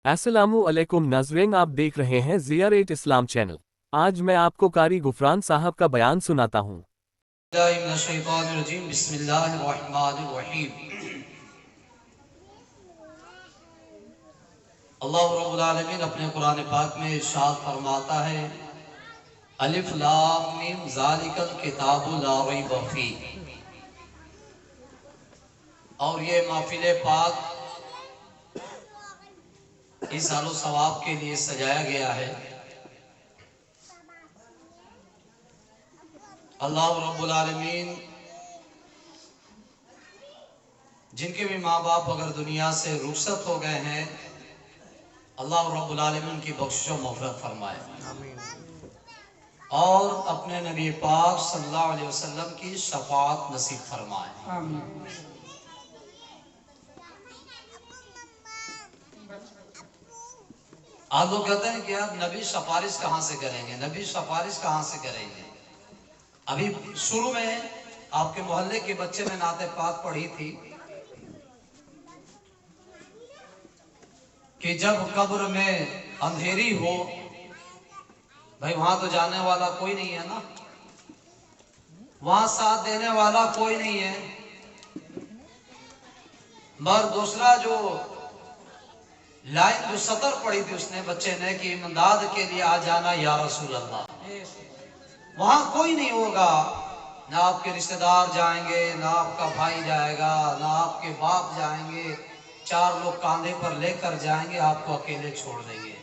अस्सलामुअलैकुम नाज़रीन, आप देख रहे हैं ज़ियारत इस्लाम चैनल। आज मैं आपको कारी गुफरान साहब का बयान सुनाता हूँ। अल्लाह रब्बुल आलमीन अपने कुरान पाक में इरशाद फरमाता है, अलिफ लाम मीम ज़ालिकल किताबु ला रैब फीह। और ये महफिल पाक इस आलो सवाब के लिए सजाया गया है। अल्लाह रब्बुल आलमीन जिनके भी माँ बाप अगर दुनिया से रुखसत हो गए हैं, अल्लाह रब्बुल आलमीन की बख्शिश व मग़फ़िरत फरमाए और अपने नबी पाक सल्लल्लाहु अलैहि वसल्लम की शफाअत नसीब फरमाए। आप लोग कहते हैं कि अब नबी सिफारिश कहाँ से करेंगे, नबी सिफारिश कहाँ से करेंगे। अभी शुरू में आपके मोहल्ले के बच्चे ने नाते पाक पढ़ी थी कि जब कब्र में अंधेरी हो, भाई वहां तो जाने वाला कोई नहीं है ना, वहां साथ देने वाला कोई नहीं है, मगर दूसरा जो लाइन जो सतर पड़ी थी उसने बच्चे ने कि इमदाद के लिए आ जाना या रसूल अल्लाह। वहां कोई नहीं होगा, ना आपके रिश्तेदार जाएंगे, ना आपका भाई जाएगा, ना आपके बाप जाएंगे, चार लोग कांधे पर लेकर जाएंगे, आपको अकेले छोड़ देंगे।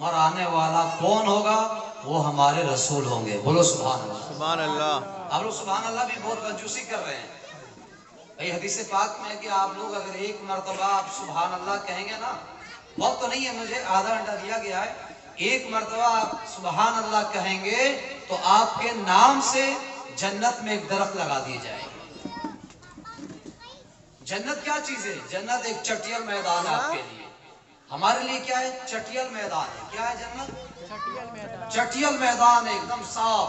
मर आने वाला कौन होगा? वो हमारे रसूल होंगे। बोलो सुभान अल्लाह। सुभान अल्लाह। आप लोग सुभान अल्लाह भी बहुत कंजूसी कर रहे हैं। भाई हदीस पाक में है कि आप लोग अगर एक मरतबा आप सुभान अल्लाह कहेंगे ना, बहुत तो नहीं है, मुझे आधा घंटा दिया गया है, एक मरतबा आप सुभान अल्लाह कहेंगे तो आपके नाम से जन्नत में एक दरख्त लगा दी जाएगी। जन्नत क्या चीज है? जन्नत एक चटियल मैदान है आपके लिए। हमारे लिए क्या है? चटियल मैदान है। क्या है जन्नत? चटियल मैदान है, एकदम साफ।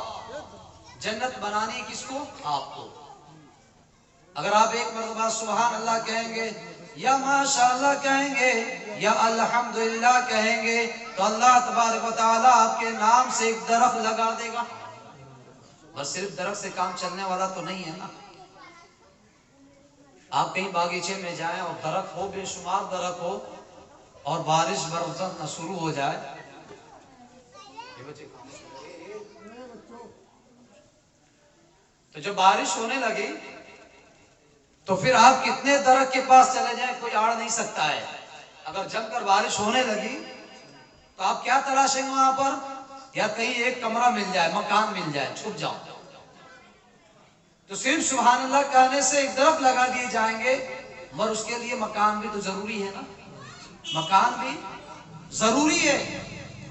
जन्नत बनानी किसको? आपको। अगर आप एक मरतबा सुभान अल्लाह कहेंगे या माशाअल्लाह कहेंगे या अल्हम्दुलिल्लाह कहेंगे तो अल्लाह तबारक व तआला आपके नाम से एक दरख्त लगा देगा। बस सिर्फ दरख्त से काम चलने वाला तो नहीं है ना। आप कहीं बागीचे में जाएं और दरख्त हो, बेशुमार दरख्त हो, और बारिश बरसना शुरू हो जाए, तो जब बारिश होने लगी तो फिर आप कितने दरख्त के पास चले जाएं, कोई आड़ नहीं सकता है। अगर जमकर बारिश होने लगी तो आप क्या तलाशेंगे वहां पर? या कहीं एक कमरा मिल जाए, मकान मिल जाए, छुप जाओ। तो सिर्फ सुभान अल्लाह कहने से एक दरख्त लगा दिए जाएंगे, मगर उसके लिए मकान भी तो जरूरी है ना, मकान भी जरूरी है।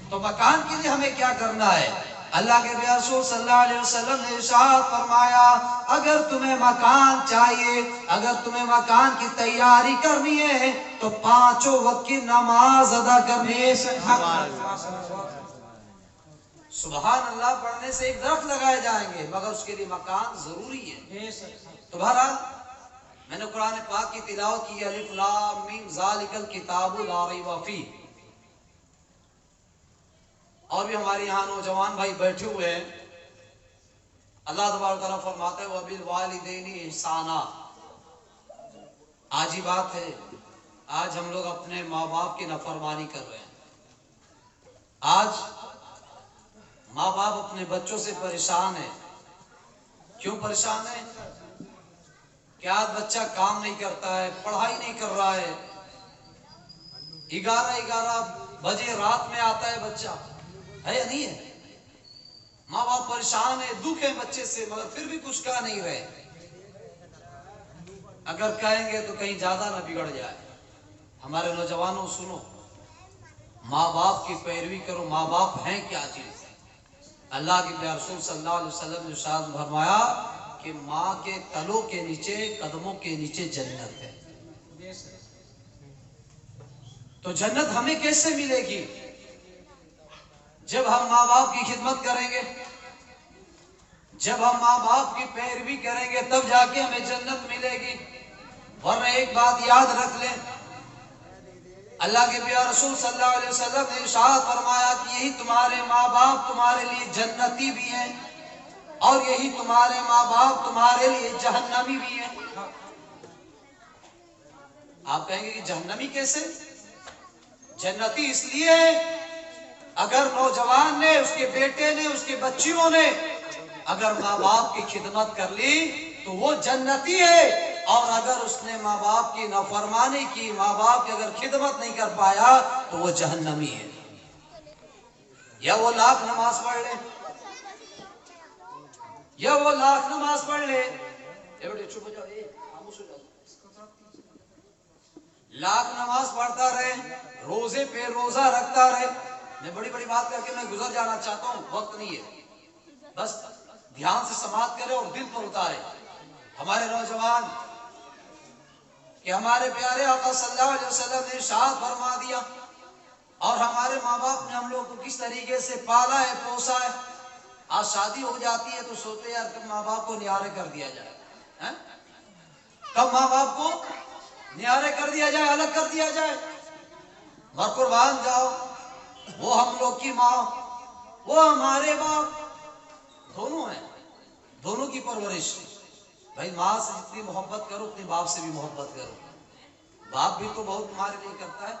तो मकान के लिए हमें क्या करना है? अल्लाह के रसूल सल्लल्लाहु अलैहि वसल्लम ने इरशाद फरमाया, अगर तुम्हें मकान चाहिए, अगर तुम्हें मकान की तैयारी करनी है तो पांचों वक्त की नमाज अदा करने से सुभान अल्लाह पढ़ने से एक दरख्त लगाए जाएंगे, मगर उसके लिए मकान जरूरी है। तो बहरहाल मैंने कुरान पाक की तिलावत की, अलिफ लाम मीम ज़ालिकल किताबु ला रैब फीह। और भी हमारे यहाँ नौजवान भाई बैठे हुए हैं। अल्लाह तबारक व तआला फरमाते हैं वबिल वालिदैनि इहसाना। आज ही बात है, आज हम लोग अपने माँ बाप की नाफरमानी कर रहे हैं। आज माँ बाप अपने बच्चों से परेशान है। क्यों परेशान है? क्या आज बच्चा काम नहीं करता है, पढ़ाई नहीं कर रहा है, 11 बजे रात में आता है बच्चा, है या नहीं है? माँ बाप परेशान है, दुख है बच्चे से, मगर फिर भी कुछ कह नहीं रहे। अगर कहेंगे तो कहीं ज्यादा ना बिगड़ जाए। हमारे नौजवानों सुनो, माँ बाप की पैरवी करो। माँ बाप हैं क्या चीज? अल्लाह के रसूल सल्लल्लाहु अलैहि वसल्लम ने इरशाद फरमाया कि माँ के तलों के नीचे, कदमों के नीचे जन्नत है। तो जन्नत हमें कैसे मिलेगी? जब हम माँ बाप की खिदमत करेंगे, जब हम माँ बाप की पैरवी करेंगे, तब जाके हमें जन्नत मिलेगी। वरना एक बात याद रख लें, اللہ کے پیارے رسول صلی اللہ علیہ وسلم نے ارشاد فرمایا کہ یہی تمہارے ماں باپ تمہارے لیے جنتی بھی ہیں اور یہی تمہارے ماں باپ تمہارے لیے جہنمی بھی ہیں۔ آپ کہیں گے کہ جہنمی کیسے؟ جنتی اس لیے ہے اگر نوجوان نے، اس کے بیٹے نے، اس کے بچیوں نے اگر ماں باپ کی خدمت کر لی تو وہ جنتی ہے، اور اگر اس نے ماں باپ کی نافرمانی کی، ماں باپ کی اگر خدمت نہیں کر پایا تو وہ جہنمی ہے۔ یا وہ لاکھ نماز پڑھ لے، یا وہ لاکھ نماز پڑھ لے، چپ ہو جاؤ، خاموش ہو جاؤ، لاکھ نماز پڑھتا رہے، روزے پہ روزہ رکھتا رہے۔ میں بڑی بڑی بات کر کے میں گزر جانا چاہتا ہوں، وقت نہیں ہے، بس دھیان سے سماعت کرے اور دل پر اتارے۔ ہمارے نوجوان کہ ہمارے پیارے آقا صلی اللہ علیہ وسلم نے ارشاد فرما دیا، اور ہمارے ماں باپ نے ہم لوگ کو کس طریقے سے پالا ہے، پوسا ہے۔ آج شادی ہو جاتی ہے تو سوچتے یار کب ماں باپ کو نیارے کر دیا جائے، کب ماں باپ کو نیارے کر دیا جائے، الگ کر دیا جائے۔ اور قربان جاؤ، وہ ہم لوگ کی ماں، وہ ہمارے باپ، دونوں ہیں، دونوں کی پرورش۔ بھائی ماں سے جتنی محبت کرو اپنے باپ سے بھی محبت کرو۔ باپ بھی تو بہت تمہارے لیے کرتا ہے،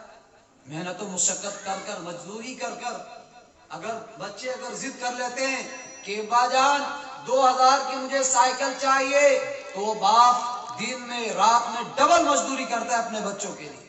محنت و مشقت کر کر، مزدوری کر کر۔ اگر بچے اگر ضد کر لیتے ہیں کہ ابا جان 2000 کی مجھے سائیکل چاہیے، تو وہ باپ دن میں رات میں ڈبل مزدوری کرتا ہے اپنے بچوں کے لیے۔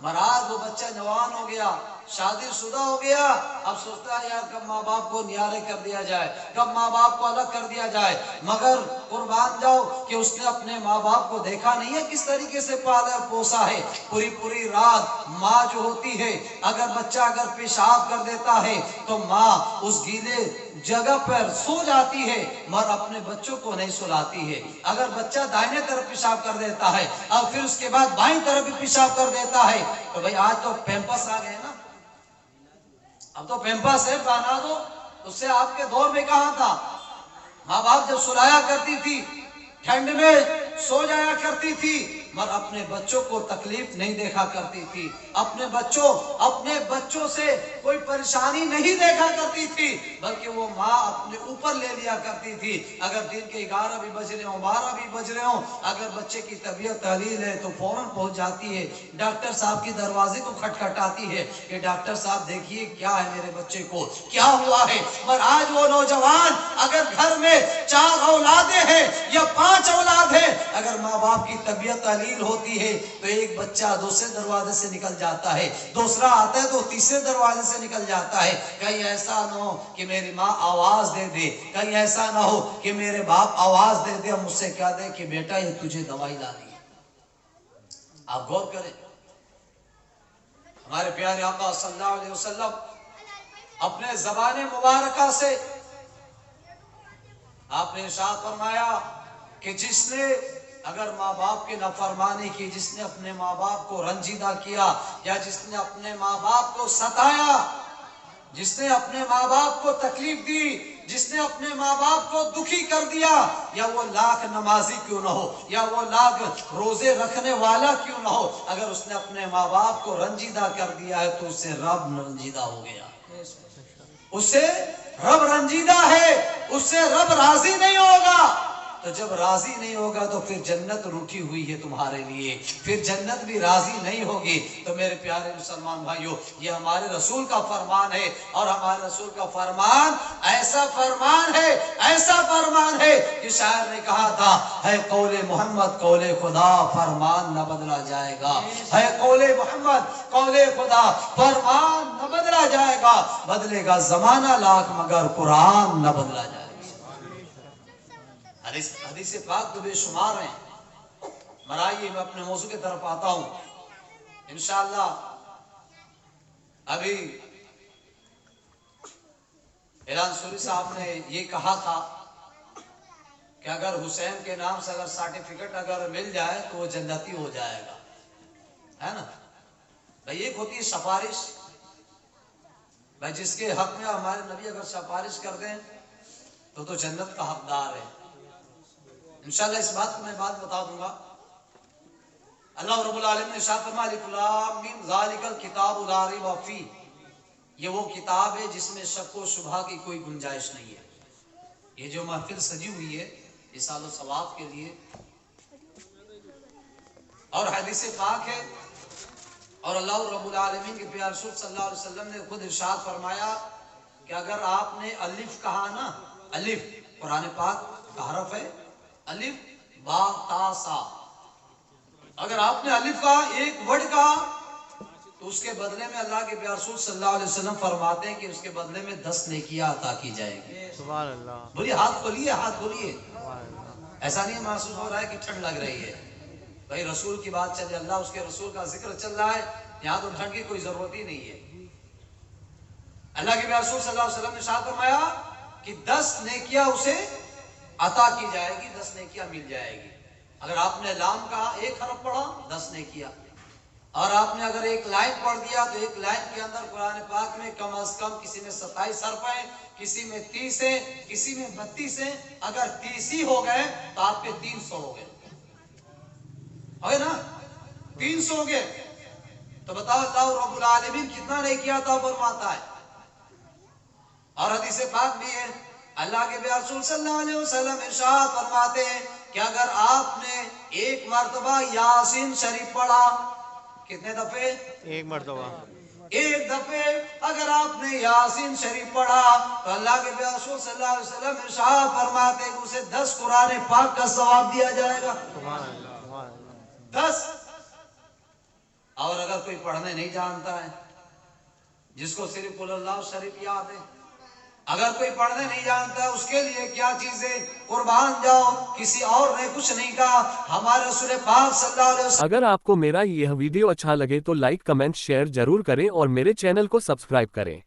مہاراج وہ بچہ جوان ہو گیا، شادی شدہ ہو گیا، اب سوچتا ہے یار کب ماں باپ کو نیارے کر دیا جائے، کب ماں باپ کو الگ کر دیا جائے۔ مگر قربان جاؤ کہ اس نے اپنے ماں باپ کو دیکھا نہیں ہے کس طریقے سے پالا پوسا ہے۔ پوری پوری رات ماں جو ہوتی ہے، اگر بچہ اگر پیشاب کر دیتا ہے تو ماں اس گیلے جگہ پر سو جاتی ہے، مگر اپنے بچوں کو نہیں سلاتی ہے۔ اگر بچہ دائیں طرف پیشاب کر دیتا ہے اور پھر اس کے بعد بائیں طرف بھی پیشاب کر دیتا ہے، تو بھئی آج تو پیمپس آ گئے نا، اب تو پیمپس ہے، بنا دو۔ اس سے آپ کے دور میں کہاں تھا؟ ماں باپ جب سلایا کرتی تھی، ٹھنڈ میں سو جایا کرتی تھی، مگر اپنے بچوں کو تکلیف نہیں دیکھا کرتی تھی، اپنے بچوں سے کوئی پریشانی نہیں دیکھا کرتی تھی، بلکہ وہ ماں اپنے اوپر لے لیا کرتی تھی۔ اگر دن کے 11 بھی بج رہے ہوں، 12 بھی بج رہے ہوں، اگر بچے کی طبیعت تحلیل ہے تو فوراً پہنچ جاتی ہے، ڈاکٹر صاحب کی دروازے کو کھٹکھٹاتی ہے کہ ڈاکٹر صاحب دیکھیے کیا ہے میرے بچے کو، کیا ہوا ہے۔ مگر آج وہ نوجوان اگر گھر میں 4 اولادیں ہیں یا 5 اولاد ہیں، اگر ماں باپ کی طبیعت تحلیل ہوتی ہے تو ایک بچہ دوسرے دروازے سے نکل جاتا ہے، دوسرا آتا ہے تو تیسرے دروازے سے نکل جاتا ہے۔ کہیں ایسا نہ ہو کہ میری ماں آواز دے دے، کہیں ایسا نہ ہو کہ میرے باپ آواز دے دے اور مجھ سے کہہ دے کہ بیٹا یہ تجھے دوائی لانی ہے۔ آپ غور کریں، ہمارے پیارے آقا صلی اللہ علیہ وسلم اپنے زبان مبارکہ سے آپ نے ارشاد فرمایا کہ جس نے اگر ماں باپ کی نافرمانی کی، جس نے اپنے ماں باپ کو رنجیدہ کیا، یا جس نے اپنے ماں باپ کو ستایا، جس نے اپنے ماں باپ کو تکلیف دی، جس نے اپنے ماں باپ کو دکھی کر دیا، یا وہ لاکھ نمازی کیوں نہ ہو، یا وہ لاکھ روزے رکھنے والا کیوں نہ ہو، اگر اس نے اپنے ماں باپ کو رنجیدہ کر دیا ہے تو اس سے رب رنجیدہ ہو گیا، اس سے رب رنجیدہ ہے، اس سے رب راضی نہیں ہوگا۔ تو جب راضی نہیں ہوگا تو پھر جنت روٹھی ہوئی ہے تمہارے لیے، پھر جنت بھی راضی نہیں ہوگی۔ تو میرے پیارے مسلمان بھائیوں، یہ ہمارے رسول کا فرمان ہے، اور ہمارے رسول کا فرمان ایسا فرمان ہے، ایسا فرمان ہے کہ شاعر نے کہا تھا، ہے قول محمد قول خدا فرمان نہ بدلا جائے گا، ہے قول محمد قول خدا فرمان نہ بدلا جائے گا، بدلے گا زمانہ لاکھ مگر قرآن نہ بدلا جائے گا۔ حدیث پاک تو بے شمار ہیں، مرائیے میں اپنے موضوع کی طرف آتا ہوں۔ انشاءاللہ ابھی اعلان سوری صاحب نے یہ کہا تھا کہ اگر حسین کے نام سے اگر سرٹیفکیٹ اگر مل جائے تو وہ جنتی ہو جائے گا، ہے نا بھائی۔ ایک ہوتی ہے سفارش، بھائی جس کے حق میں ہمارے نبی اگر سفارش کر دیں تو جنت کا حقدار ہے۔ انشاءاللہ اس بات کو میں بات بتا دوں گا अल्लाह रब्बुल आलमीन ने इरशाद फरमाया अलिफ लाम मीम ज़ालिकल किताबु ला रैब फी, ये वो किताब है जिसमें शक व शुबहा की कोई गुंजाइश नहीं है। ये जो महफिल सजी हुई है इस साल सवाब के लिए, और हदीस पाक है, और अल्लाह रब्बुल आलमीन के प्यारे रसूल सल्लल्लाहु अलैहि वसल्लम ने खुद इरशाद फरमाया कि अगर आपने अलिफ कहा ना, अलिफ कुरान पाक का हरफ है, अलिफ बा ता सा, अगर आपने अलिफ का एक वर्ड कहा तो उसके बदले में अल्लाह के प्यारे रसूल सल्लल्लाहु अलैहि वसल्लम फरमाते हैं कि उसके बदले में 10 नेकियां अता की जाएगी। सुभान अल्लाह। बोलिए हाथ खोलिए, हाथ खोलिए। ऐसा नहीं महसूस हो रहा है कि ठंड लग रही है, भाई रसूल की बात चल, अल्लाह उसके रसूल का जिक्र चल रहा है, यहाँ तो ठंड की कोई जरूरत ही नहीं है। अल्लाह के प्यारे रसूल सल्लल्लाहु अलैहि वसल्लम ने इरशाद फरमाया कि 10 नेकियां उसे अता की जाएगी, 10 नेकियां मिल जाएगी। अगर आपने लाम कहा, एक हरफ पढ़ा, 10 नेकियां, और आपने अगर एक लाइन पढ़ दिया तो एक लाइन के अंदर कुरान पाक में कम अज कम किसी में 27 हरफ है, किसी में 30 है, किसी में 32 है। अगर 30 ही हो गए तो आपके 300 हो गए, है ना, 300 हो गए। तो बताओ अल्लाह रब्बुल आलमीन कितना नेकियां अता फरमाता है। और हदीस पाक भी है, अल्लाह के प्यारे रसूल सल्लल्लाहु अलैहि वसल्लम इरशाद फरमाते हैं कि अगर आपने एक मर्तबा यासीन शरीफ पढ़ा, कितने दफे? एक मर्तबा। एक दफे अगर आपने यासीन शरीफ पढ़ा तो अल्लाह के प्यारे रसूल सल्लल्लाहु अलैहि वसल्लम इरशाद फरमाते हैं कि उसे 10 कुरान पाक का सवाब दिया जाएगा। सुभान अल्लाह, सुभान अल्लाह। 10। और अगर कोई पढ़ने नहीं जानता है, जिसको सिर्फ कुल अल्लाह शरीफ याद है, अगर कोई पढ़ने नहीं जानता, उसके लिए क्या चीजें, कुर्बान जाओ, किसी और ने कुछ नहीं कहा, हमारे रसूल पाक सल्लल्लाहु अलैहि वसल्लम। अगर आपको मेरा यह वीडियो अच्छा लगे तो लाइक कमेंट शेयर जरूर करें और मेरे चैनल को सब्सक्राइब करें।